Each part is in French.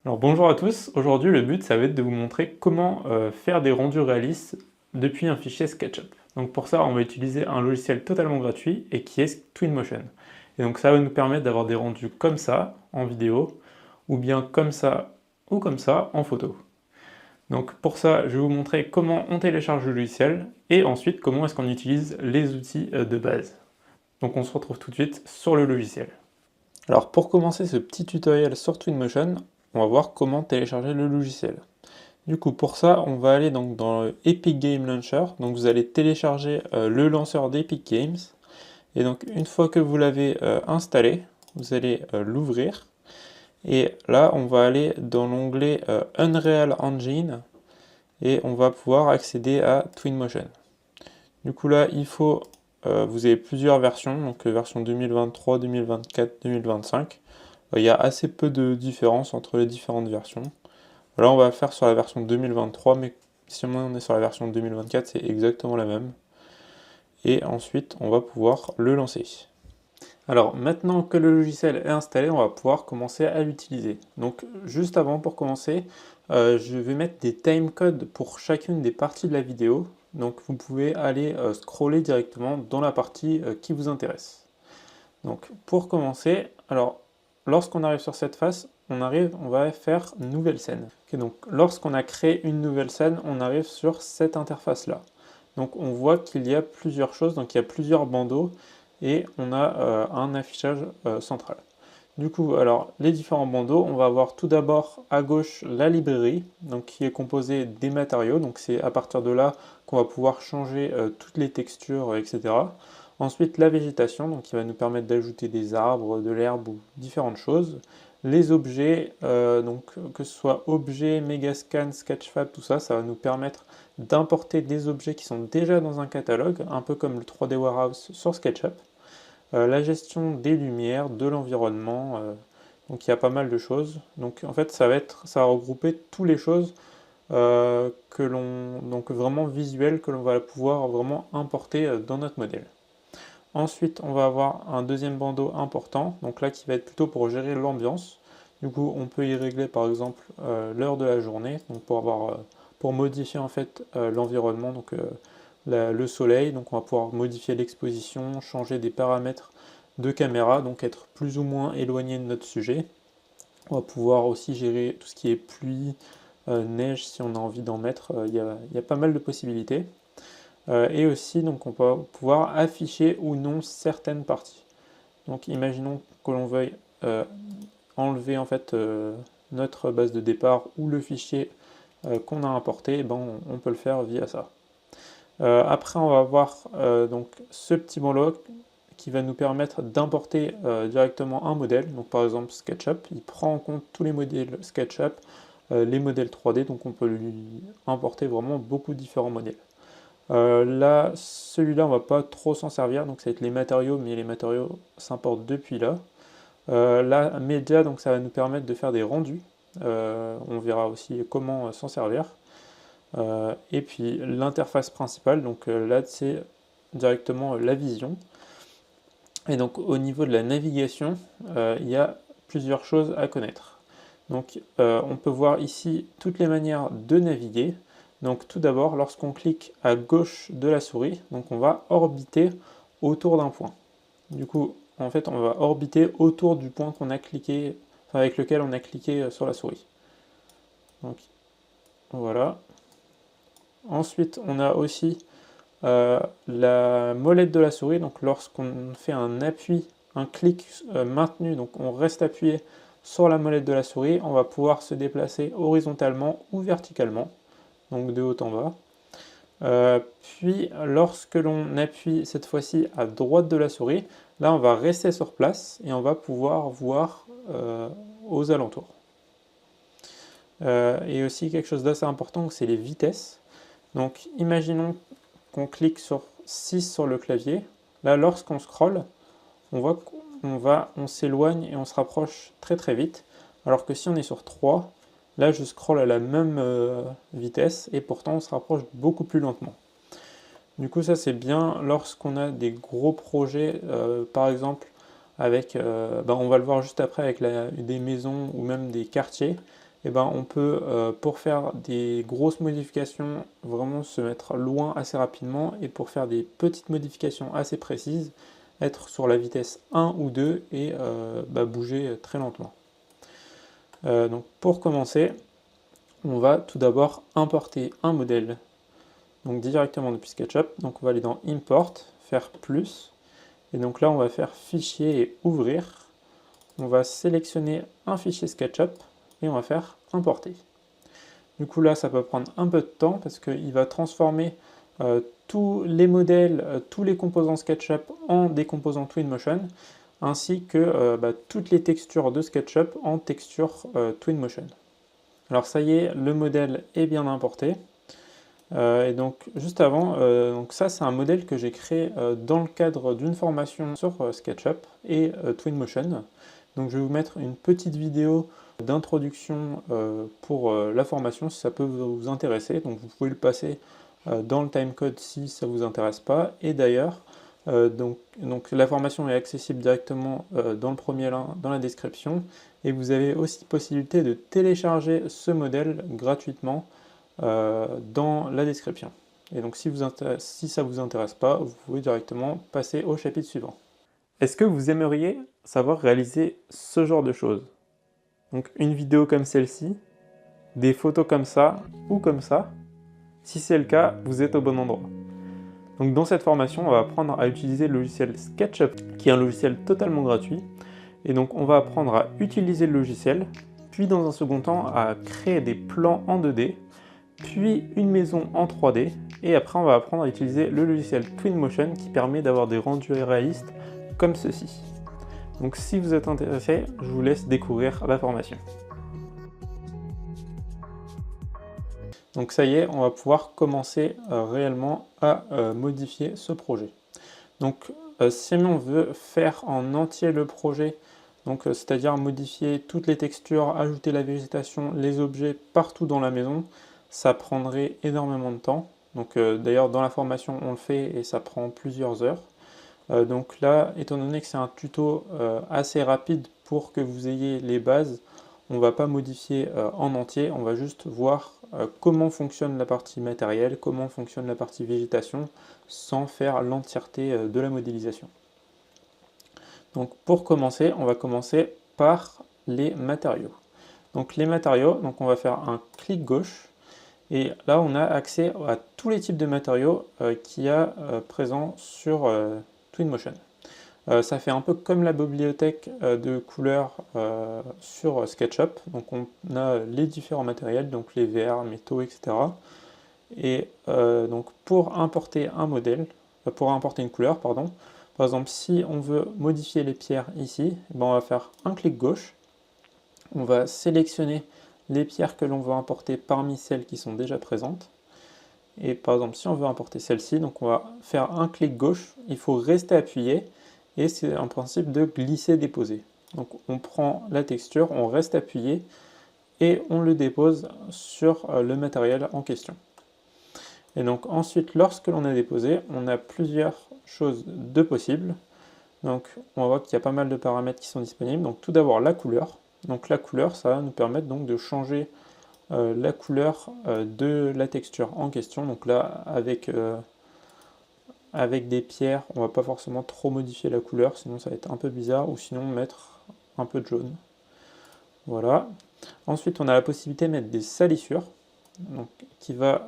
Alors bonjour à tous, aujourd'hui le but ça va être de vous montrer comment faire des rendus réalistes depuis un fichier SketchUp. Donc pour ça on va utiliser un logiciel totalement gratuit et qui est Twinmotion. Et donc ça va nous permettre d'avoir des rendus comme ça en vidéo ou bien comme ça ou comme ça en photo. Donc pour ça je vais vous montrer comment on télécharge le logiciel et ensuite comment est-ce qu'on utilise les outils de base. Donc on se retrouve tout de suite sur le logiciel. Alors pour commencer ce petit tutoriel sur Twinmotion, on va voir comment télécharger le logiciel. Du coup pour ça on va aller donc dans le Epic Game Launcher, donc vous allez télécharger le lanceur d'Epic Games, et donc une fois que vous l'avez installé, vous allez l'ouvrir, et là on va aller dans l'onglet Unreal Engine, et on va pouvoir accéder à Twinmotion. Du coup là il faut, vous avez plusieurs versions, donc version 2023, 2024, 2025. Il y a assez peu de différence entre les différentes versions. Là on va faire sur la version 2023, mais si on est sur la version 2024, c'est exactement la même. Et ensuite on va pouvoir le lancer. Alors maintenant que le logiciel est installé, on va pouvoir commencer à l'utiliser. Donc juste avant, pour commencer, je vais mettre des timecodes pour chacune des parties de la vidéo. Donc vous pouvez aller scroller directement dans la partie qui vous intéresse. Donc pour commencer, alors lorsqu'on arrive sur cette face, on va faire nouvelle scène. Okay, donc lorsqu'on a créé une nouvelle scène, on arrive sur cette interface là. Donc on voit qu'il y a plusieurs choses, donc il y a plusieurs bandeaux et on a un affichage central. Du coup, alors les différents bandeaux, on va avoir tout d'abord à gauche la librairie, donc qui est composée des matériaux, donc c'est à partir de là qu'on va pouvoir changer toutes les textures, etc. Ensuite la végétation, donc qui va nous permettre d'ajouter des arbres, de l'herbe ou différentes choses. Les objets, donc que ce soit objets, Megascan, Sketchfab, tout ça, ça va nous permettre d'importer des objets qui sont déjà dans un catalogue, un peu comme le 3D Warehouse sur SketchUp. La gestion des lumières, de l'environnement, donc il y a pas mal de choses. Donc en fait ça va regrouper toutes les choses donc vraiment visuelles, que l'on va pouvoir vraiment importer dans notre modèle. Ensuite on va avoir un deuxième bandeau important, donc là qui va être plutôt pour gérer l'ambiance. Du coup on peut y régler par exemple l'heure de la journée, donc pour modifier en fait l'environnement, donc le soleil, donc on va pouvoir modifier l'exposition, changer des paramètres de caméra, donc être plus ou moins éloigné de notre sujet. On va pouvoir aussi gérer tout ce qui est pluie, neige si on a envie d'en mettre, il y a pas mal de possibilités. Et aussi donc on va pouvoir afficher ou non certaines parties. Donc imaginons que l'on veuille enlever en fait notre base de départ ou le fichier qu'on a importé, ben on peut le faire via ça. Après, on va voir donc ce petit bandeau qui va nous permettre d'importer directement un modèle. Donc par exemple SketchUp, il prend en compte tous les modèles SketchUp, les modèles 3D, donc on peut lui importer vraiment beaucoup de différents modèles. Là, celui-là, on va pas trop s'en servir, donc ça va être les matériaux, mais les matériaux s'importent depuis là. Là, Media, donc ça va nous permettre de faire des rendus. On verra aussi comment s'en servir. Et puis l'interface principale, donc là c'est directement la vision. Et donc au niveau de la navigation, il y a plusieurs choses à connaître. Donc on peut voir ici toutes les manières de naviguer. Donc tout d'abord, lorsqu'on clique à gauche de la souris, donc on va orbiter autour d'un point. Du coup, en fait, on va orbiter autour du point qu'on a cliqué, enfin, avec lequel on a cliqué sur la souris. Donc voilà. Ensuite, on a aussi la molette de la souris, donc lorsqu'on fait un appui, un clic maintenu, donc on reste appuyé sur la molette de la souris, on va pouvoir se déplacer horizontalement ou verticalement, donc de haut en bas. Puis lorsque l'on appuie cette fois-ci à droite de la souris, là on va rester sur place et on va pouvoir voir aux alentours. Et aussi quelque chose d'assez important, c'est les vitesses. Donc imaginons qu'on clique sur 6 sur le clavier. Là, lorsqu'on scrolle, on voit on s'éloigne et on se rapproche très très vite. Alors que si on est sur 3, là je scrolle à la même vitesse et pourtant on se rapproche beaucoup plus lentement. Du coup ça c'est bien lorsqu'on a des gros projets, par exemple avec, on va le voir juste après avec des maisons ou même des quartiers. et ben on peut, pour faire des grosses modifications, vraiment se mettre loin assez rapidement, et pour faire des petites modifications assez précises, être sur la vitesse 1 ou 2 et bouger très lentement. Donc pour commencer, on va tout d'abord importer un modèle donc directement depuis SketchUp. Donc on va aller dans Import, faire plus, et donc là on va faire Fichier et Ouvrir. On va sélectionner un fichier SketchUp et on va faire Importer. Du coup là ça peut prendre un peu de temps parce qu'il va transformer tous les modèles, tous les composants SketchUp en des composants Twinmotion, ainsi que toutes les textures de SketchUp en texture Twinmotion. Alors ça y est, le modèle est bien importé. Et donc juste avant, donc ça c'est un modèle que j'ai créé dans le cadre d'une formation sur SketchUp et Twinmotion. Donc je vais vous mettre une petite vidéo d'introduction pour la formation si ça peut vous intéresser. Donc vous pouvez le passer dans le timecode si ça ne vous intéresse pas. Et d'ailleurs, donc la formation est accessible directement dans le premier lien, dans la description. Et vous avez aussi possibilité de télécharger ce modèle gratuitement dans la description. Et donc si ça ne vous intéresse pas, vous pouvez directement passer au chapitre suivant. Est-ce que vous aimeriez savoir réaliser ce genre de choses? Donc une vidéo comme celle-ci, des photos comme ça ou comme ça? Si c'est le cas, vous êtes au bon endroit. Donc dans cette formation, on va apprendre à utiliser le logiciel SketchUp, qui est un logiciel totalement gratuit. Et donc on va apprendre à utiliser le logiciel, puis dans un second temps à créer des plans en 2D, puis une maison en 3D, et après on va apprendre à utiliser le logiciel Twinmotion qui permet d'avoir des rendus réalistes comme ceci. Donc si vous êtes intéressé, je vous laisse découvrir la formation. Donc ça y est, on va pouvoir commencer réellement à modifier ce projet. Donc si on veut faire en entier le projet, donc c'est-à-dire modifier toutes les textures, ajouter la végétation, les objets partout dans la maison, ça prendrait énormément de temps. Donc d'ailleurs dans la formation on le fait et ça prend plusieurs heures. Donc là, étant donné que c'est un tuto assez rapide pour que vous ayez les bases, on ne va pas modifier en entier, on va juste voir comment fonctionne la partie matérielle, comment fonctionne la partie végétation, sans faire l'entièreté de la modélisation. Donc pour commencer, on va commencer par les matériaux. Donc les matériaux, donc on va faire un clic gauche, et là on a accès à tous les types de matériaux qu'il y a présents sur Twinmotion. Ça fait un peu comme la bibliothèque de couleurs sur SketchUp. Donc on a les différents matériels, donc les verres, métaux, etc. Et donc pour importer un modèle, pour importer une couleur, pardon, par exemple si on veut modifier les pierres ici, ben on va faire un clic gauche, on va sélectionner les pierres que l'on veut importer parmi celles qui sont déjà présentes. Et par exemple si on veut importer celle-ci, donc on va faire un clic gauche, il faut rester appuyé, et c'est un principe de glisser-déposer. Donc on prend la texture, on reste appuyé, et on le dépose sur le matériel en question. Et donc ensuite, lorsque l'on a déposé, on a plusieurs choses de possibles. Donc on va voir qu'il y a pas mal de paramètres qui sont disponibles. Donc tout d'abord la couleur. Donc la couleur, ça va nous permettre donc de changer la couleur de la texture en question. Donc là, avec des pierres, on va pas forcément trop modifier la couleur, sinon ça va être un peu bizarre, ou sinon mettre un peu de jaune. Voilà. Ensuite, on a la possibilité de mettre des salissures, donc, qui va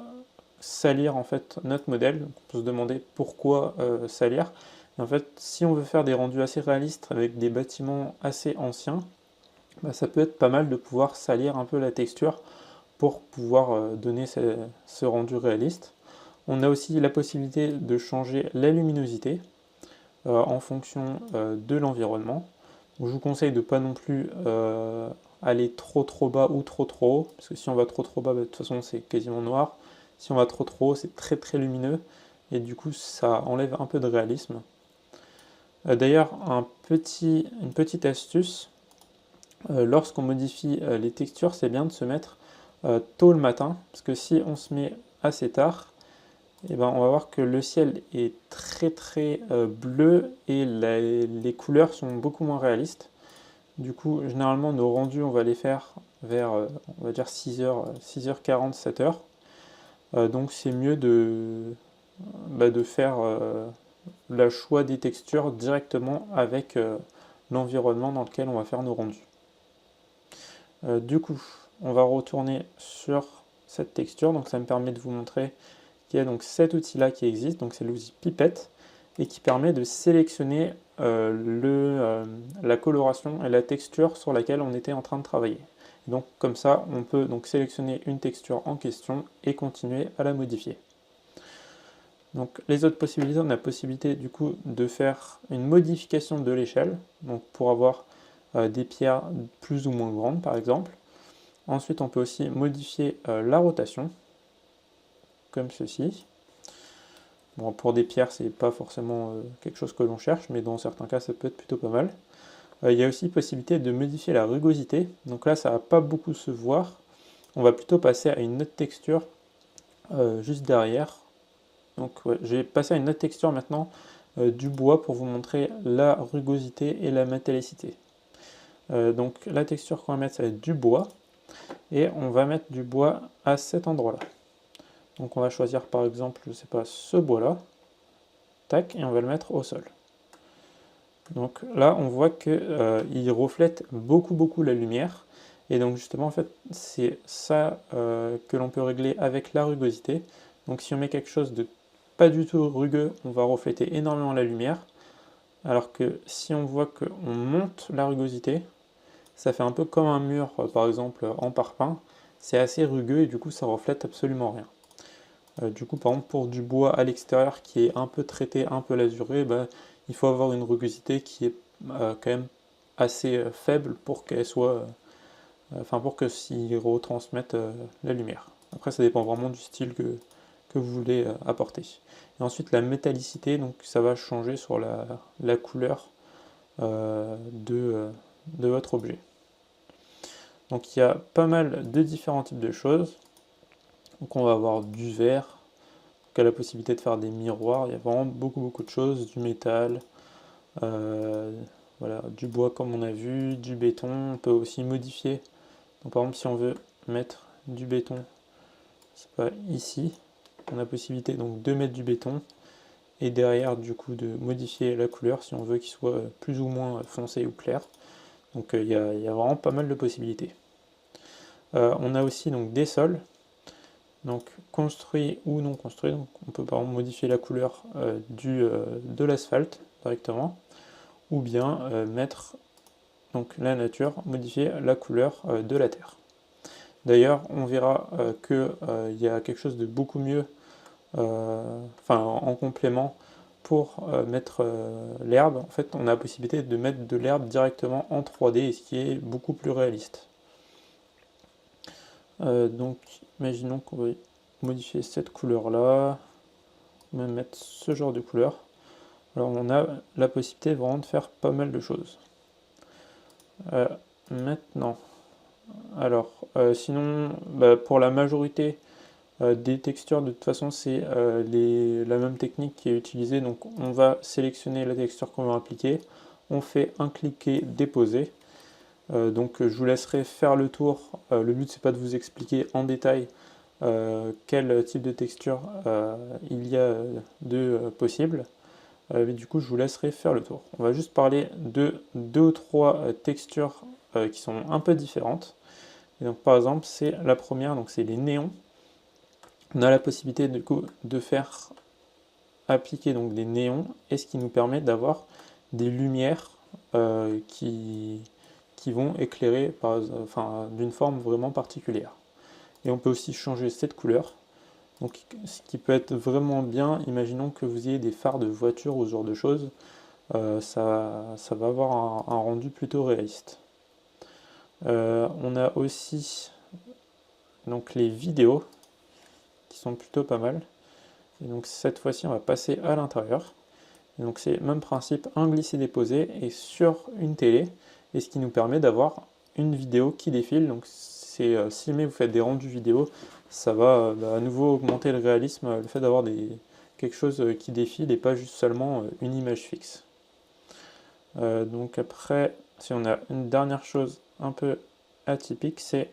salir en fait notre modèle. Donc, on peut se demander pourquoi salir. Et en fait, si on veut faire des rendus assez réalistes avec des bâtiments assez anciens, bah, ça peut être pas mal de pouvoir salir un peu la texture pour pouvoir donner ce rendu réaliste. On a aussi la possibilité de changer la luminosité en fonction de l'environnement. Je vous conseille de ne pas non plus aller trop bas ou trop haut, parce que si on va trop bas, bah, de toute façon c'est quasiment noir. Si on va trop haut, c'est très lumineux, et du coup ça enlève un peu de réalisme. D'ailleurs, une petite astuce, lorsqu'on modifie les textures, c'est bien de se mettre tôt le matin, parce que si on se met assez tard, et ben on va voir que le ciel est très bleu et les couleurs sont beaucoup moins réalistes. Du coup, généralement, nos rendus, on va les faire vers, on va dire 6h40, 7h. Donc c'est mieux de faire le choix des textures directement avec l'environnement dans lequel on va faire nos rendus. Du coup, on va retourner sur cette texture, donc ça me permet de vous montrer qu'il y a donc cet outil-là qui existe, donc c'est l'outil pipette, et qui permet de sélectionner la coloration et la texture sur laquelle on était en train de travailler. Et donc comme ça, on peut donc sélectionner une texture en question et continuer à la modifier. Donc les autres possibilités, on a la possibilité du coup de faire une modification de l'échelle, donc pour avoir des pierres plus ou moins grandes par exemple. Ensuite on peut aussi modifier la rotation, comme ceci. Bon, pour des pierres c'est pas forcément quelque chose que l'on cherche, mais dans certains cas ça peut être plutôt pas mal. Il y a aussi possibilité de modifier la rugosité, donc là ça va pas beaucoup se voir, on va plutôt passer à une autre texture juste derrière. Donc ouais, je vais passer à une autre texture maintenant du bois pour vous montrer la rugosité et la métallicité. Donc la texture qu'on va mettre, ça va être du bois, et on va mettre du bois à cet endroit-là. Donc on va choisir par exemple, je sais pas, ce bois-là, tac, et on va le mettre au sol. Donc là, on voit qu'il reflète beaucoup la lumière, et donc justement, en fait, c'est ça que l'on peut régler avec la rugosité. Donc si on met quelque chose de pas du tout rugueux, on va refléter énormément la lumière, alors que si on voit qu'on monte la rugosité, ça fait un peu comme un mur, par exemple, en parpaing, c'est assez rugueux et du coup ça reflète absolument rien. Du coup, par exemple, pour du bois à l'extérieur qui est un peu traité, un peu lasuré, bah, il faut avoir une rugosité qui est quand même assez faible pour qu'elle soit, pour que s'il retransmette la lumière. Après, ça dépend vraiment du style que vous voulez apporter. Et ensuite, la métallicité, donc ça va changer sur la couleur de votre objet. Donc il y a pas mal de différents types de choses. Donc on va avoir du verre, qui a la possibilité de faire des miroirs, il y a vraiment beaucoup de choses, du métal, voilà, du bois comme on a vu, du béton, on peut aussi modifier. Donc par exemple si on veut mettre du béton, c'est pas ici, on a la possibilité donc de mettre du béton, et derrière du coup de modifier la couleur si on veut qu'il soit plus ou moins foncé ou clair. Donc il y a vraiment pas mal de possibilités. On a aussi donc des sols, donc construit ou non construit, donc on peut par exemple modifier la couleur de l'asphalte directement, ou bien mettre donc la nature, modifier la couleur de la terre. D'ailleurs on verra qu'il y a quelque chose de beaucoup mieux en complément pour mettre l'herbe. En fait on a la possibilité de mettre de l'herbe directement en 3D, ce qui est beaucoup plus réaliste. Donc imaginons qu'on va modifier cette couleur là, même mettre ce genre de couleur. Alors on a la possibilité vraiment de faire pas mal de choses. Maintenant, alors sinon pour la majorité des textures, de toute façon c'est la même technique qui est utilisée. Donc on va sélectionner la texture qu'on va appliquer, on fait un cliquer déposer. Donc je vous laisserai faire le tour. Le but c'est pas de vous expliquer en détail quel type de texture il y a de possible, mais du coup je vous laisserai faire le tour. On va juste parler de 2 ou 3 textures qui sont un peu différentes. Et donc par exemple c'est la première, donc c'est les néons. On a la possibilité du coup de faire appliquer donc des néons, et ce qui nous permet d'avoir des lumières qui vont éclairer d'une forme vraiment particulière. Et on peut aussi changer cette couleur. Donc, ce qui peut être vraiment bien, imaginons que vous ayez des phares de voiture ou ce genre de choses, ça va avoir un rendu plutôt réaliste. On a aussi donc les vidéos qui sont plutôt pas mal. Et donc cette fois-ci, on va passer à l'intérieur. Et donc c'est le même principe, un glisser-déposer et sur une télé, et ce qui nous permet d'avoir une vidéo qui défile. Donc si jamais vous faites des rendus vidéo, ça va à nouveau augmenter le réalisme, le fait d'avoir quelque chose qui défile et pas juste seulement une image fixe. Donc après, si on a une dernière chose un peu atypique, c'est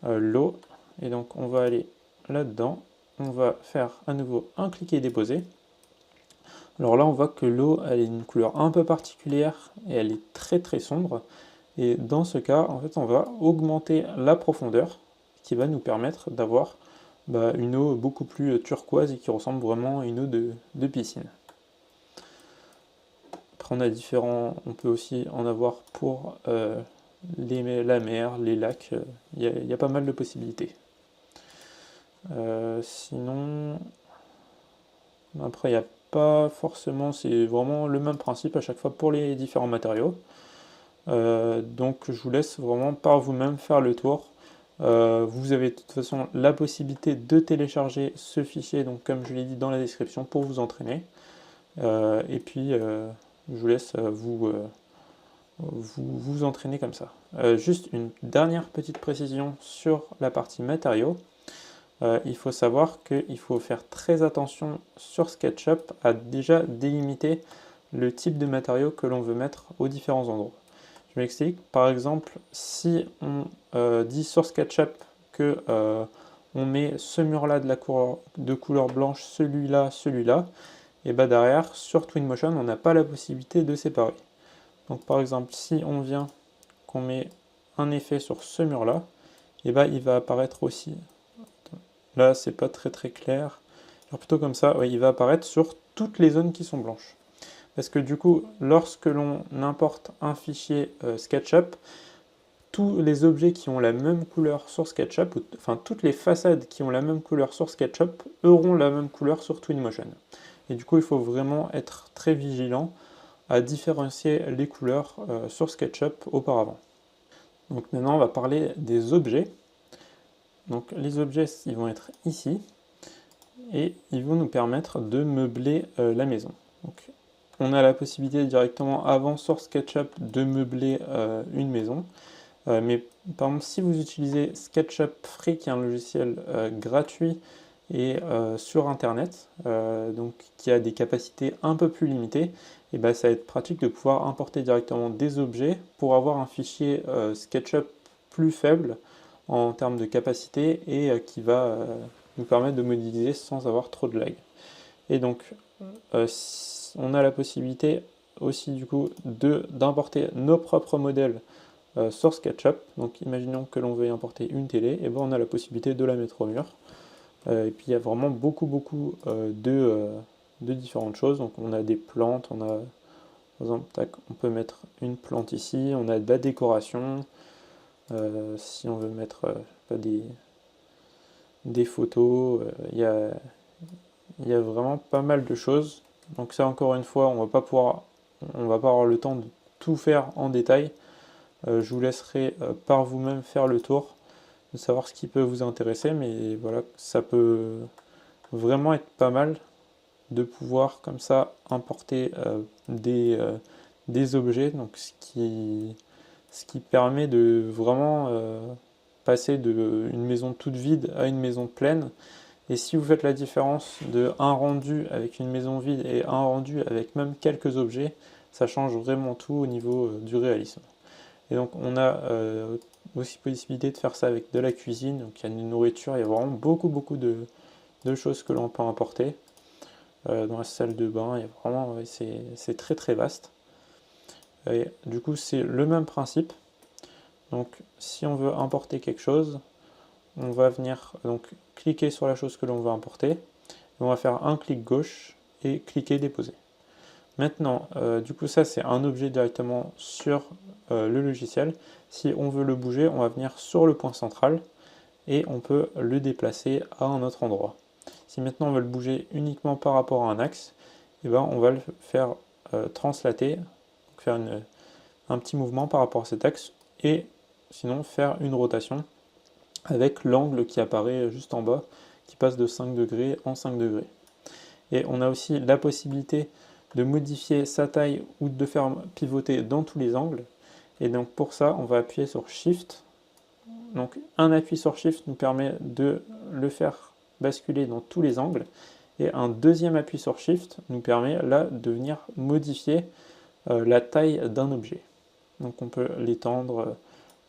l'eau. Et donc on va aller là-dedans, on va faire à nouveau un cliquer déposer. Alors là on voit que l'eau elle est d'une couleur un peu particulière et elle est très très sombre. Et dans ce cas, en fait, on va augmenter la profondeur, qui va nous permettre d'avoir une eau beaucoup plus turquoise et qui ressemble vraiment à une eau de piscine. Après, on peut aussi en avoir pour la mer, les lacs, il y a pas mal de possibilités. Sinon, après, il n'y a pas forcément, c'est vraiment le même principe à chaque fois pour les différents matériaux. Donc je vous laisse vraiment par vous-même faire le tour. Vous avez de toute façon la possibilité de télécharger ce fichier, donc comme je l'ai dit dans la description, pour vous entraîner. Et puis je vous laisse vous entraîner comme ça. Juste une dernière petite précision sur la partie matériaux. Il faut savoir qu'il faut faire très attention sur SketchUp à déjà délimiter le type de matériaux que l'on veut mettre aux différents endroits. Je m'explique. Par exemple, si on dit sur SketchUp que on met ce mur-là de couleur blanche, celui-là, celui-là, et bien derrière, sur Twinmotion, on n'a pas la possibilité de séparer. Donc par exemple, si on vient, qu'on met un effet sur ce mur-là, et ben il va apparaître aussi. Là, c'est pas très très clair. Alors plutôt comme ça, ouais, il va apparaître sur toutes les zones qui sont blanches. Parce que du coup, lorsque l'on importe un fichier SketchUp, tous les objets qui ont la même couleur sur SketchUp, enfin toutes les façades qui ont la même couleur sur SketchUp, auront la même couleur sur Twinmotion. Et du coup, il faut vraiment être très vigilant à différencier les couleurs sur SketchUp auparavant. Donc maintenant, on va parler des objets. Donc les objets, ils vont être ici, et ils vont nous permettre de meubler la maison. Donc, on a la possibilité directement avant sur SketchUp de meubler une maison. Mais par exemple, si vous utilisez SketchUp Free, qui est un logiciel gratuit et sur Internet, donc qui a des capacités un peu plus limitées, et ben, ça va être pratique de pouvoir importer directement des objets pour avoir un fichier SketchUp plus faible en termes de capacité et qui va nous permettre de modéliser sans avoir trop de lag. Et donc, on a la possibilité aussi du coup d'importer nos propres modèles sur SketchUp. Donc imaginons que l'on veuille importer une télé, et ben on a la possibilité de la mettre au mur. Et puis il y a vraiment beaucoup de différentes choses. Donc on a des plantes, on a par exemple, on peut mettre une plante ici, on a de la décoration. Si on veut mettre des photos, il y a vraiment pas mal de choses. Donc ça encore une fois, on va pas avoir le temps de tout faire en détail. Je vous laisserai par vous-même faire le tour, de savoir ce qui peut vous intéresser, mais voilà, ça peut vraiment être pas mal de pouvoir comme ça importer des objets, donc ce qui permet de vraiment passer d'une maison toute vide à une maison pleine. Et si vous faites la différence de un rendu avec une maison vide et un rendu avec même quelques objets, ça change vraiment tout au niveau du réalisme. Et donc on a aussi possibilité de faire ça avec de la cuisine, donc il y a une nourriture, il y a vraiment beaucoup de choses que l'on peut importer. Dans la salle de bain, il y a vraiment, c'est très très vaste. Et du coup c'est le même principe. Donc si on veut importer quelque chose, on va venir donc cliquer sur la chose que l'on veut importer, et on va faire un clic gauche et cliquer déposer. Maintenant, du coup ça c'est un objet directement sur le logiciel. Si on veut le bouger, on va venir sur le point central et on peut le déplacer à un autre endroit. Si maintenant on veut le bouger uniquement par rapport à un axe, et ben on va le faire translater, donc faire un petit mouvement par rapport à cet axe, et sinon faire une rotation avec l'angle qui apparaît juste en bas, qui passe de 5 degrés en 5 degrés. Et on a aussi la possibilité de modifier sa taille ou de faire pivoter dans tous les angles. Et donc pour ça, on va appuyer sur Shift. Donc un appui sur Shift nous permet de le faire basculer dans tous les angles. Et un deuxième appui sur Shift nous permet là de venir modifier la taille d'un objet. Donc on peut l'étendre,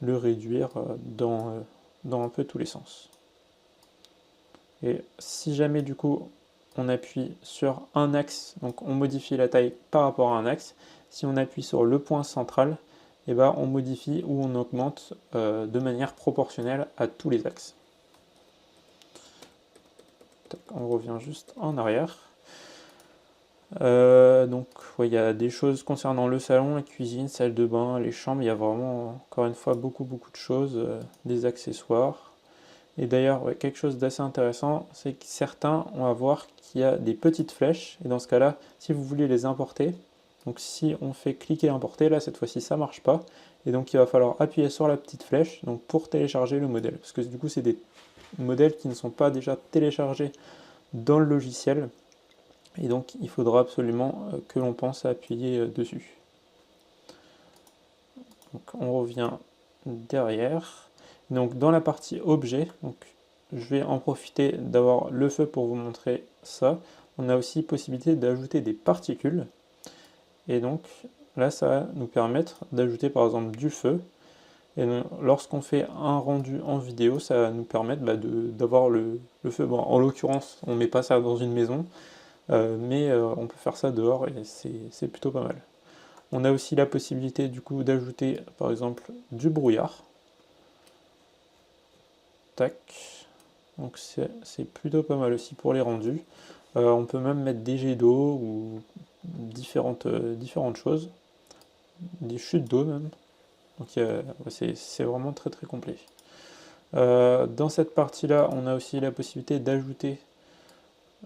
le réduire dans un peu tous les sens. Et si jamais du coup on appuie sur un axe, donc on modifie la taille par rapport à un axe, si on appuie sur le point central, et ben on modifie ou on augmente de manière proportionnelle à tous les axes. On revient juste en arrière. Donc ouais, il y a des choses concernant le salon, la cuisine, salle de bain, les chambres, il y a vraiment encore une fois beaucoup de choses, des accessoires. Et d'ailleurs, ouais, quelque chose d'assez intéressant, c'est que certains, on va voir qu'il y a des petites flèches, et dans ce cas-là, si vous voulez les importer, donc si on fait cliquer importer, là cette fois-ci ça marche pas, et donc il va falloir appuyer sur la petite flèche donc pour télécharger le modèle, parce que du coup c'est des modèles qui ne sont pas déjà téléchargés dans le logiciel, et donc il faudra absolument que l'on pense à appuyer dessus. Donc on revient derrière. Donc dans la partie objet, donc je vais en profiter d'avoir le feu pour vous montrer ça. On a aussi possibilité d'ajouter des particules. Et donc là, ça va nous permettre d'ajouter par exemple du feu. Et lorsqu'on fait un rendu en vidéo, ça va nous permettre d'avoir le feu. Bon, en l'occurrence, on ne met pas ça dans une maison, mais on peut faire ça dehors et c'est plutôt pas mal. On a aussi la possibilité du coup d'ajouter par exemple du brouillard. Tac. Donc c'est plutôt pas mal aussi pour les rendus. On peut même mettre des jets d'eau ou différentes choses. Des chutes d'eau même. Donc c'est vraiment très complet. Dans cette partie-là, on a aussi la possibilité d'ajouter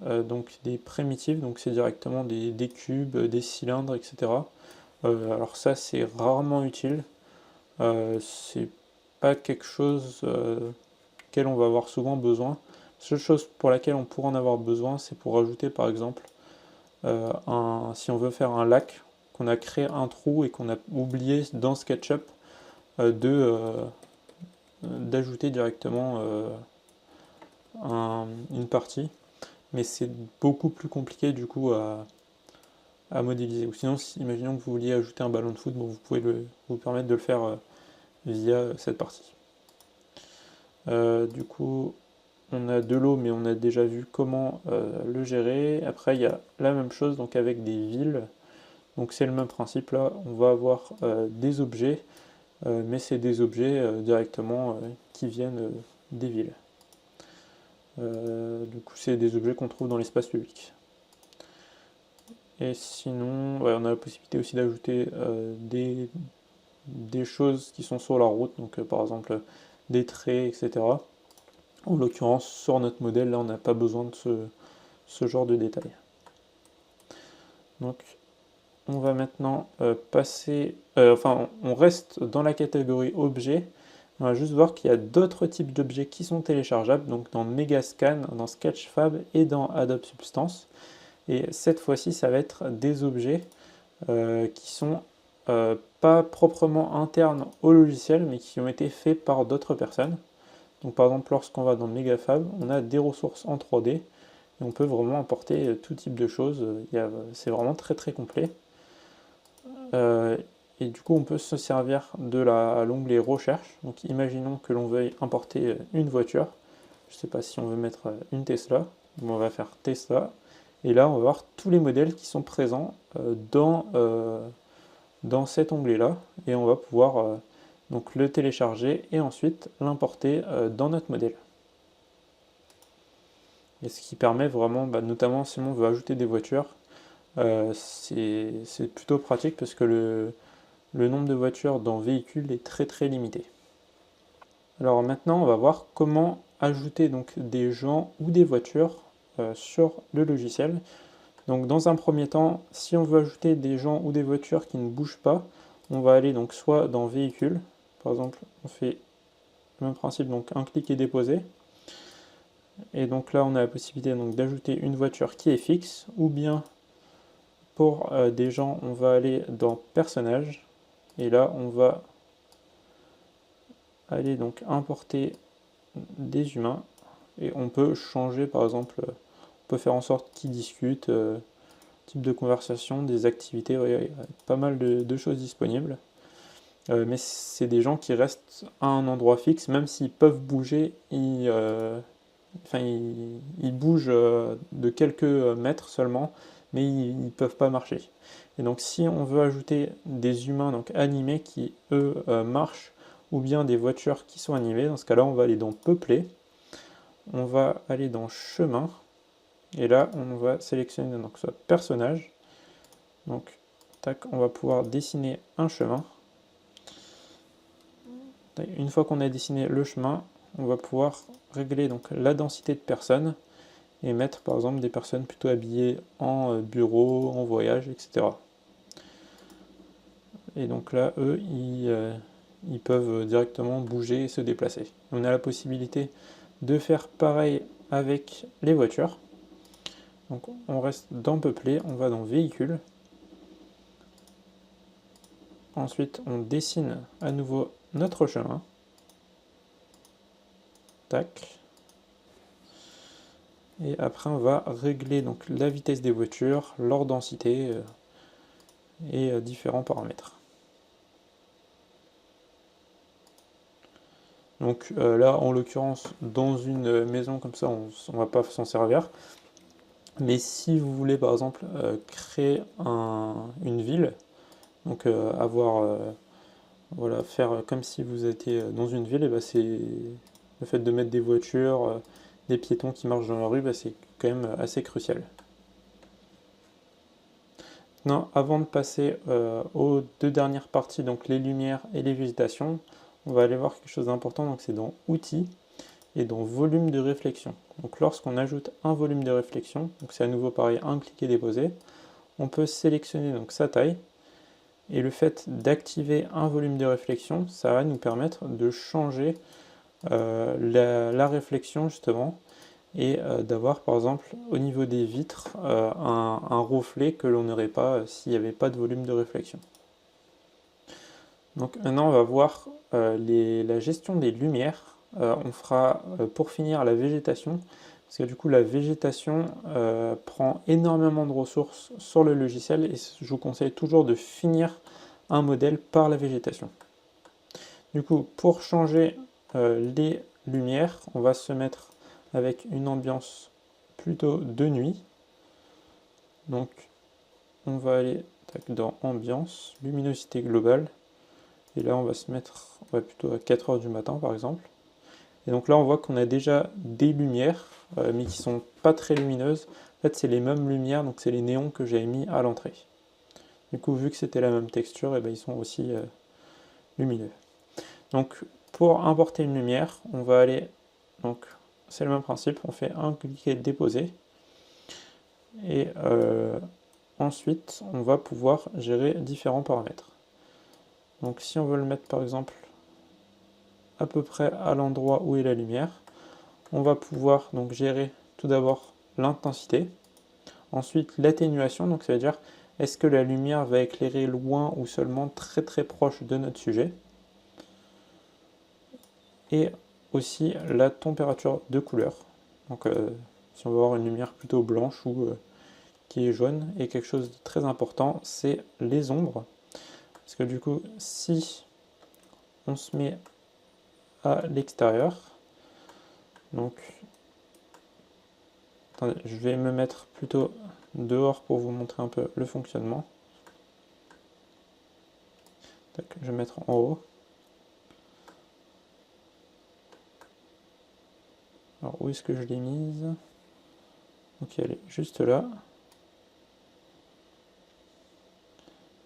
donc des primitives, donc c'est directement des cubes, des cylindres, etc. Alors ça c'est rarement utile. C'est pas quelque chose on va avoir souvent besoin. La seule chose pour laquelle on pourra en avoir besoin, c'est pour ajouter par exemple, si on veut faire un lac, qu'on a créé un trou et qu'on a oublié dans SketchUp d'ajouter directement une partie. Mais c'est beaucoup plus compliqué du coup à modéliser. Ou sinon, imaginons que vous vouliez ajouter un ballon de foot, bon, vous pouvez vous permettre de le faire via cette partie. Du coup, on a de l'eau, mais on a déjà vu comment le gérer. Après, il y a la même chose donc avec des villes. Donc c'est le même principe là. On va avoir des objets, mais c'est des objets directement qui viennent des villes. Du coup, c'est des objets qu'on trouve dans l'espace public. Et sinon, ouais, on a la possibilité aussi d'ajouter des choses qui sont sur la route, donc par exemple des traits, etc. En l'occurrence, sur notre modèle, là, on n'a pas besoin de ce genre de détails. Donc, on va maintenant passer... on reste dans la catégorie objet. On va juste voir qu'il y a d'autres types d'objets qui sont téléchargeables, donc dans Megascan, dans Sketchfab et dans Adobe Substance. Et cette fois-ci, ça va être des objets qui sont pas proprement internes au logiciel, mais qui ont été faits par d'autres personnes. Donc par exemple, lorsqu'on va dans Megafab, on a des ressources en 3D, et on peut vraiment importer tout type de choses, c'est vraiment très complet. Et du coup, on peut se servir de l'onglet recherche. Donc imaginons que l'on veuille importer une voiture, je ne sais pas si on veut mettre une Tesla, on va faire Tesla, et là on va voir tous les modèles qui sont présents dans cet onglet-là, et on va pouvoir donc le télécharger et ensuite l'importer dans notre modèle. Et ce qui permet vraiment, notamment si on veut ajouter des voitures, c'est plutôt pratique parce que le nombre de voitures dans véhicule est très limité. Alors maintenant, on va voir comment ajouter donc des gens ou des voitures sur le logiciel. Donc dans un premier temps, si on veut ajouter des gens ou des voitures qui ne bougent pas, on va aller donc soit dans véhicule, par exemple, on fait le même principe, donc un clic et déposer. Et donc là, on a la possibilité d'ajouter une voiture qui est fixe, ou bien pour des gens, on va aller dans personnages, et là, on va aller donc importer des humains, et on peut changer, par exemple, on peut faire en sorte qu'ils discutent, type de conversation, des activités, ouais, pas mal de choses disponibles. mais c'est des gens qui restent à un endroit fixe, même s'ils peuvent bouger, ils bougent de quelques mètres seulement, mais ils ne peuvent pas marcher. Et donc si on veut ajouter des humains donc animés qui, eux, marchent, ou bien des voitures qui sont animées, dans ce cas-là, on va aller dans Peupler, on va aller dans Chemin, et là, on va sélectionner donc soit personnage, donc tac, on va pouvoir dessiner un chemin. Une fois qu'on a dessiné le chemin, on va pouvoir régler donc la densité de personnes et mettre par exemple des personnes plutôt habillées en bureau, en voyage, etc. Et donc là, eux, ils peuvent directement bouger et se déplacer. On a la possibilité de faire pareil avec les voitures. Donc on reste dans Peupler, on va dans Véhicules. Ensuite, on dessine à nouveau notre chemin. Tac. Et après, on va régler donc la vitesse des voitures, leur densité et différents paramètres. Donc là, en l'occurrence, dans une maison comme ça, on ne va pas s'en servir. Mais si vous voulez, par exemple, créer une ville, donc voilà, faire comme si vous étiez dans une ville, et ben c'est le fait de mettre des voitures, des piétons qui marchent dans la rue, ben c'est quand même assez crucial. Non, avant de passer aux deux dernières parties, donc les lumières et les végétations, on va aller voir quelque chose d'important, donc c'est dans Outils et dans Volume de réflexion. Donc lorsqu'on ajoute un volume de réflexion, donc c'est à nouveau pareil, un clic et déposer, on peut sélectionner donc sa taille, et le fait d'activer un volume de réflexion, ça va nous permettre de changer la réflexion justement, et d'avoir par exemple au niveau des vitres un reflet que l'on n'aurait pas s'il n'y avait pas de volume de réflexion. Donc maintenant on va voir la gestion des lumières. On fera pour finir la végétation, parce que du coup la végétation prend énormément de ressources sur le logiciel, et je vous conseille toujours de finir un modèle par la végétation. Du coup, pour changer les lumières, on va se mettre avec une ambiance plutôt de nuit. Donc on va aller dans ambiance, luminosité globale, et là on va se mettre plutôt à 4 heures du matin par exemple. Et donc là on voit qu'on a déjà des lumières, mais qui sont pas très lumineuses. En fait c'est les mêmes lumières, donc c'est les néons que j'avais mis à l'entrée. Du coup vu que c'était la même texture, et ben, ils sont aussi lumineux. Donc pour importer une lumière, on va aller, donc c'est le même principe, on fait un clic et déposer, et ensuite on va pouvoir gérer différents paramètres. Donc si on veut le mettre par exemple à peu près à l'endroit où est la lumière, on va pouvoir donc gérer tout d'abord l'intensité, ensuite l'atténuation, donc ça veut dire est-ce que la lumière va éclairer loin ou seulement très très proche de notre sujet, et aussi la température de couleur. Donc si on veut avoir une lumière plutôt blanche ou qui est jaune, et quelque chose de très important, c'est les ombres. Parce que du coup, si on se met à l'extérieur, donc attendez, je vais me mettre plutôt dehors pour vous montrer un peu le fonctionnement. Tac, je vais mettre en haut. Alors où est-ce que je l'ai mise? Ok, elle est juste là.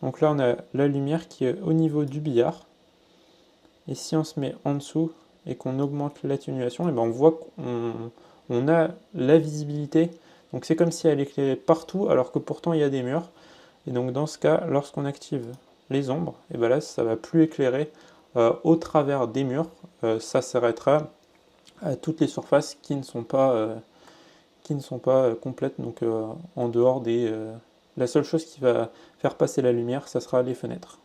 Donc là on a la lumière qui est au niveau du billard. Et si on se met en dessous et qu'on augmente l'atténuation, et ben on voit qu'on a la visibilité. Donc c'est comme si elle éclairait partout alors que pourtant il y a des murs. Et donc dans ce cas, lorsqu'on active les ombres, et ben là ça va plus éclairer au travers des murs. Ça s'arrêtera à toutes les surfaces qui ne sont pas complètes, donc en dehors des... la seule chose qui va faire passer la lumière, ça sera les fenêtres.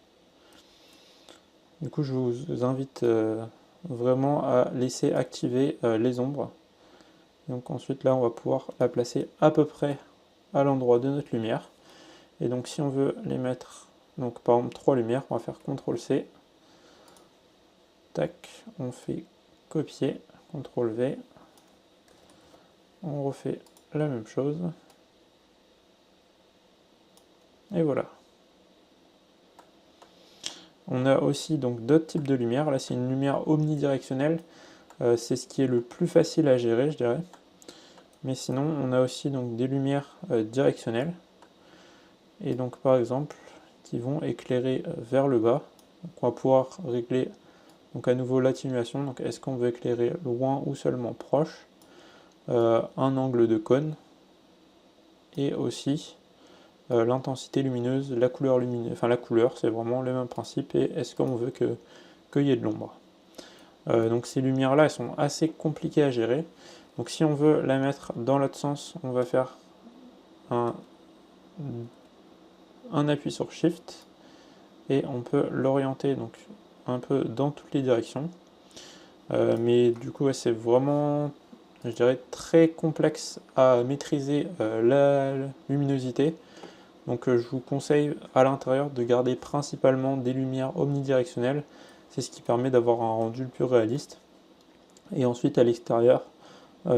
Du coup, je vous invite vraiment à laisser activer les ombres. Donc ensuite, là, on va pouvoir la placer à peu près à l'endroit de notre lumière. Et donc, si on veut les mettre, donc par exemple 3 lumières, on va faire CTRL-C. tac, on fait copier, CTRL V, on refait la même chose, et voilà. On a aussi donc d'autres types de lumière. Là, c'est une lumière omnidirectionnelle. C'est ce qui est le plus facile à gérer, je dirais. Mais sinon, on a aussi donc des lumières directionnelles. Et donc, par exemple, qui vont éclairer vers le bas. Donc, on va pouvoir régler donc à nouveau l'atténuation. Donc, est-ce qu'on veut éclairer loin ou seulement proche, un angle de cône, et aussi l'intensité lumineuse, la couleur lumineuse, enfin la couleur, c'est vraiment le même principe, et est-ce qu'on veut qu'il y ait de l'ombre. Donc ces lumières là, elles sont assez compliquées à gérer. Donc si on veut la mettre dans l'autre sens, on va faire un appui sur Shift, et on peut l'orienter donc un peu dans toutes les directions. Mais du coup, ouais, c'est vraiment, je dirais, très complexe à maîtriser la luminosité. Donc je vous conseille à l'intérieur de garder principalement des lumières omnidirectionnelles, c'est ce qui permet d'avoir un rendu le plus réaliste. Et ensuite à l'extérieur, là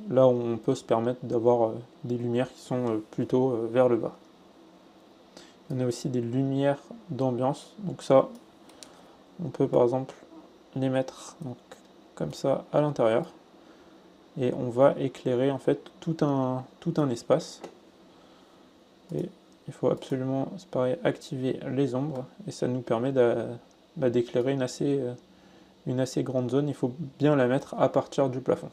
où on peut se permettre d'avoir des lumières qui sont plutôt vers le bas. On a aussi des lumières d'ambiance, donc ça, on peut par exemple les mettre donc, comme ça à l'intérieur, et on va éclairer en fait tout un espace. Et il faut absolument, c'est pareil, activer les ombres, et ça nous permet d'éclairer une assez grande zone. Il faut bien la mettre à partir du plafond.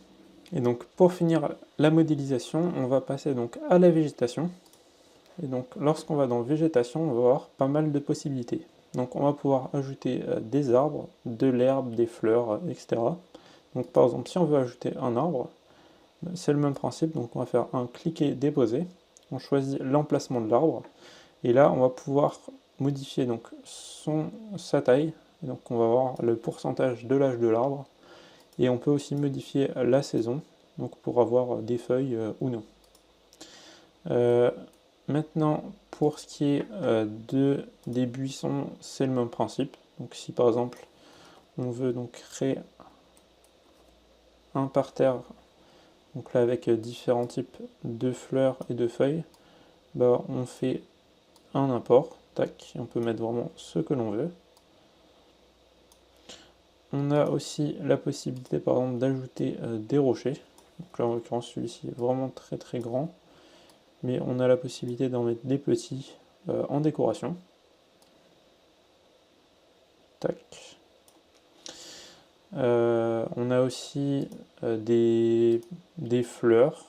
Et donc pour finir la modélisation, on va passer donc à la végétation. Et donc lorsqu'on va dans végétation, on va avoir pas mal de possibilités. Donc on va pouvoir ajouter des arbres, de l'herbe, des fleurs, etc. Donc par exemple, si on veut ajouter un arbre, c'est le même principe. Donc on va faire un cliquer déposer. On choisit l'emplacement de l'arbre, et là on va pouvoir modifier donc sa taille, et donc on va voir le pourcentage de l'âge de l'arbre, et on peut aussi modifier la saison, donc pour avoir des feuilles ou non. Maintenant, pour ce qui est des buissons, c'est le même principe. Donc si par exemple on veut donc créer un parterre, donc là avec différents types de fleurs et de feuilles, bah, on fait un import, tac, et on peut mettre vraiment ce que l'on veut. On a aussi la possibilité par exemple d'ajouter des rochers. Donc là en l'occurrence celui-ci est vraiment très très grand, mais on a la possibilité d'en mettre des petits en décoration. Tac. On a aussi des fleurs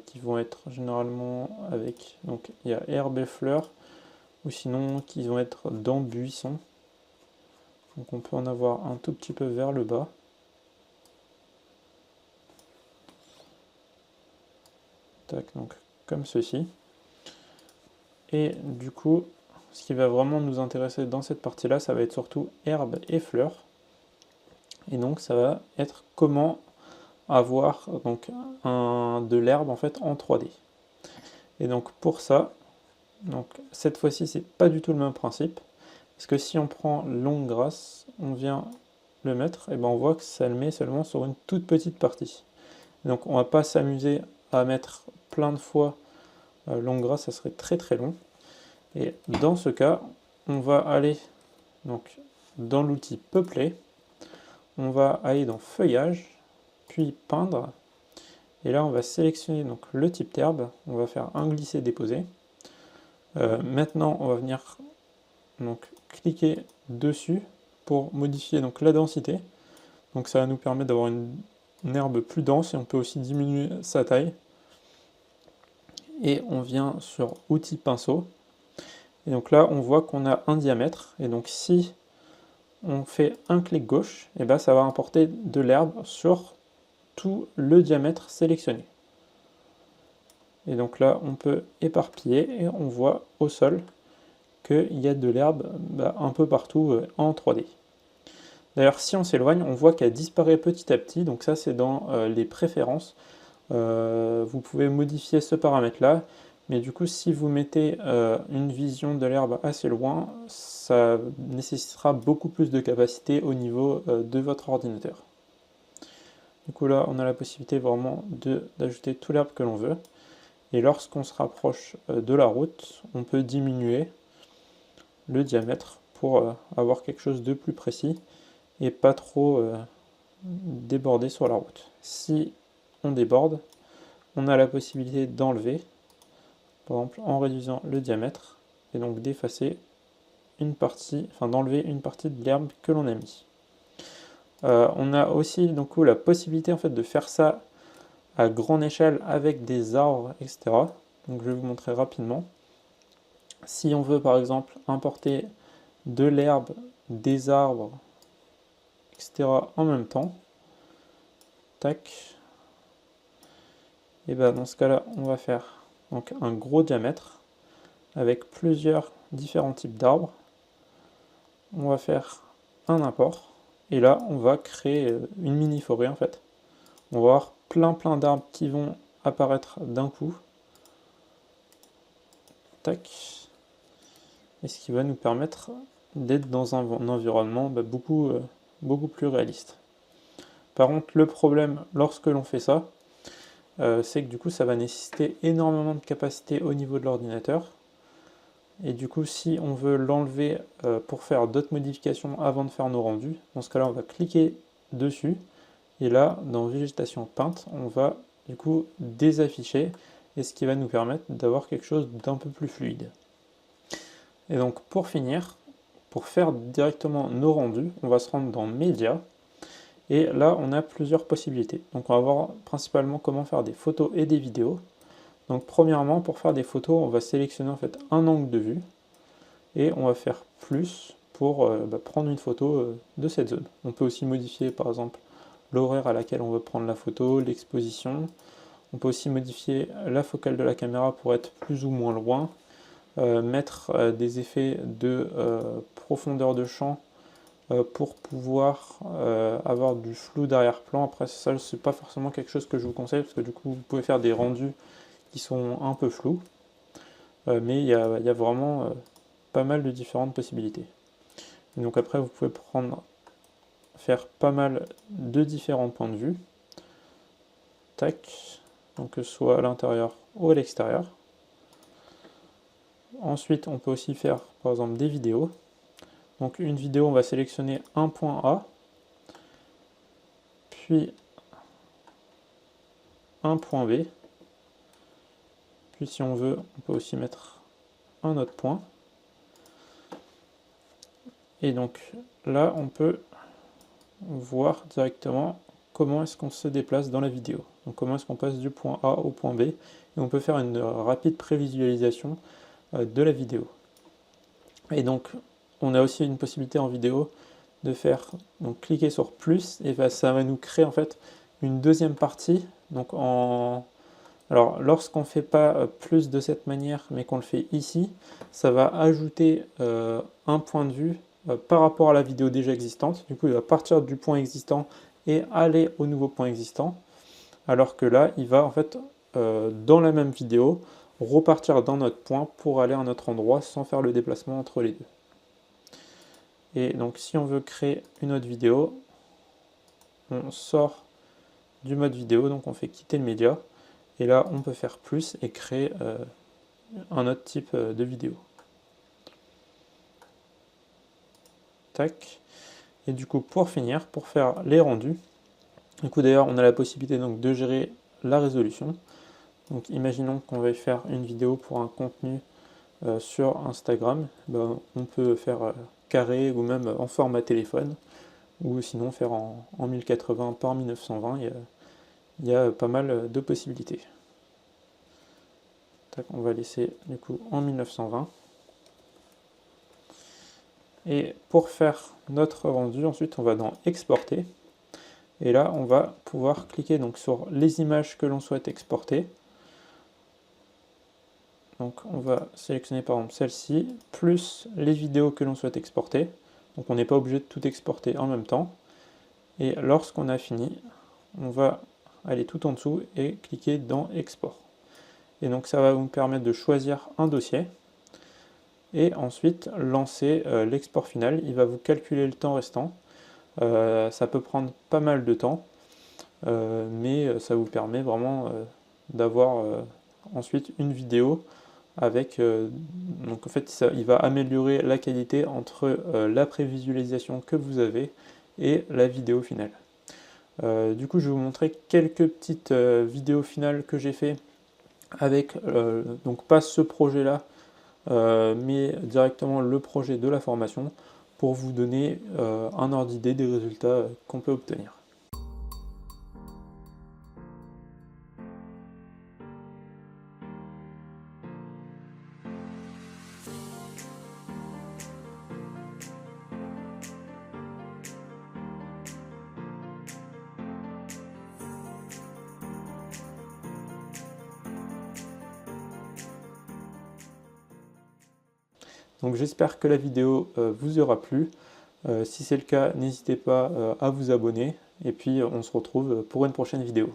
qui vont être généralement avec, donc il y a herbe et fleurs, ou sinon qui vont être dans buisson. Donc on peut en avoir un tout petit peu vers le bas. Tac, donc comme ceci. Et du coup, ce qui va vraiment nous intéresser dans cette partie-là, ça va être surtout herbe et fleurs. Et donc ça va être comment avoir donc de l'herbe en fait en 3D. Et donc pour ça, donc cette fois-ci c'est pas du tout le même principe, parce que si on prend longue grâce, on vient le mettre, et ben on voit que ça le met seulement sur une toute petite partie. Et donc on va pas s'amuser à mettre plein de fois longue grâce, ça serait très très long. Et dans ce cas, on va aller donc dans l'outil peupler, on va aller dans feuillage, puis peindre, et là on va sélectionner donc le type d'herbe, on va faire un glisser-déposer. Maintenant on va venir donc cliquer dessus pour modifier donc la densité. Donc ça va nous permettre d'avoir une herbe plus dense, et on peut aussi diminuer sa taille. Et on vient sur outils pinceau, et donc là on voit qu'on a un diamètre, et donc si on fait un clic gauche, et ben ça va importer de l'herbe sur tout le diamètre sélectionné. Et donc là on peut éparpiller, et on voit au sol qu'il y a de l'herbe un peu partout en 3D. D'ailleurs si on s'éloigne, on voit qu'elle disparaît petit à petit, donc ça c'est dans les préférences. Vous pouvez modifier ce paramètre là, Mais du coup, si vous mettez une vision de l'herbe assez loin, ça nécessitera beaucoup plus de capacité au niveau de votre ordinateur. Du coup là, on a la possibilité vraiment d'ajouter tout l'herbe que l'on veut. Et lorsqu'on se rapproche de la route, on peut diminuer le diamètre pour avoir quelque chose de plus précis et pas trop déborder sur la route. Si on déborde, on a la possibilité d'enlever, par exemple en réduisant le diamètre, et donc d'effacer une partie, enfin d'enlever une partie de l'herbe que l'on a mis. On a aussi donc la possibilité en fait de faire ça à grande échelle avec des arbres, etc. Donc je vais vous montrer rapidement. Si on veut par exemple importer de l'herbe, des arbres, etc. en même temps, tac, et bien dans ce cas-là, on va faire donc un gros diamètre avec plusieurs différents types d'arbres. On va faire un import, et là on va créer une mini forêt en fait. On va avoir plein d'arbres qui vont apparaître d'un coup. Tac. Et ce qui va nous permettre d'être dans un environnement beaucoup plus réaliste. Par contre, le problème lorsque l'on fait ça, c'est que du coup ça va nécessiter énormément de capacité au niveau de l'ordinateur. Et du coup, si on veut l'enlever pour faire d'autres modifications avant de faire nos rendus, dans ce cas-là, on va cliquer dessus. Et là, dans végétation peinte, on va du coup désafficher, et ce qui va nous permettre d'avoir quelque chose d'un peu plus fluide. Et donc pour finir, pour faire directement nos rendus, on va se rendre dans Média, et là on a plusieurs possibilités. Donc on va voir principalement comment faire des photos et des vidéos. Donc premièrement, pour faire des photos, on va sélectionner en fait un angle de vue, et on va faire plus pour prendre une photo de cette zone. On peut aussi modifier par exemple l'horaire à laquelle on veut prendre la photo, l'exposition. On peut aussi modifier la focale de la caméra pour être plus ou moins loin, mettre des effets de profondeur de champ pour pouvoir avoir du flou d'arrière-plan. Après ça, c'est pas forcément quelque chose que je vous conseille, parce que du coup vous pouvez faire des rendus qui sont un peu flous, mais il y a vraiment pas mal de différentes possibilités. Et donc après vous pouvez faire pas mal de différents points de vue. Tac, donc que ce soit à l'intérieur ou à l'extérieur. Ensuite, on peut aussi faire par exemple des vidéos. Donc une vidéo, on va sélectionner un point A, puis un point B. Puis si on veut, on peut aussi mettre un autre point. Et donc là, on peut voir directement comment est-ce qu'on se déplace dans la vidéo. Donc comment est-ce qu'on passe du point A au point B. Et on peut faire une rapide prévisualisation de la vidéo. Et donc on a aussi une possibilité en vidéo de faire, donc cliquer sur plus, et ça va nous créer en fait une deuxième partie. Donc alors lorsqu'on ne fait pas plus de cette manière, mais qu'on le fait ici, ça va ajouter un point de vue par rapport à la vidéo déjà existante. Du coup il va partir du point existant et aller au nouveau point existant, alors que là il va en fait dans la même vidéo repartir dans notre point pour aller à un autre endroit sans faire le déplacement entre les deux. Et donc si on veut créer une autre vidéo, on sort du mode vidéo, donc on fait quitter le média, et là on peut faire plus et créer un autre type de vidéo. Tac. Et du coup pour finir, pour faire les rendus, du coup d'ailleurs on a la possibilité donc de gérer la résolution. Donc imaginons qu'on veuille faire une vidéo pour un contenu sur Instagram, on peut faire carré ou même en format téléphone, ou sinon faire en 1080 par 1920, il y a pas mal de possibilités. Tac, on va laisser du coup en 1920. Et pour faire notre rendu, ensuite on va dans exporter, et là on va pouvoir cliquer donc sur les images que l'on souhaite exporter. Donc on va sélectionner par exemple celle-ci, plus les vidéos que l'on souhaite exporter. Donc on n'est pas obligé de tout exporter en même temps. Et lorsqu'on a fini, on va aller tout en dessous et cliquer dans export. Et donc ça va vous permettre de choisir un dossier et ensuite lancer l'export final. Il va vous calculer le temps restant. Ça peut prendre pas mal de temps, mais ça vous permet vraiment d'avoir ensuite une vidéo avec, donc en fait il va améliorer la qualité entre la prévisualisation que vous avez et la vidéo finale. Du coup je vais vous montrer quelques petites vidéos finales que j'ai fait avec, donc pas ce projet là, mais directement le projet de la formation pour vous donner un ordre d'idée des résultats qu'on peut obtenir. Donc j'espère que la vidéo vous aura plu. Si c'est le cas, n'hésitez pas à vous abonner et puis on se retrouve pour une prochaine vidéo.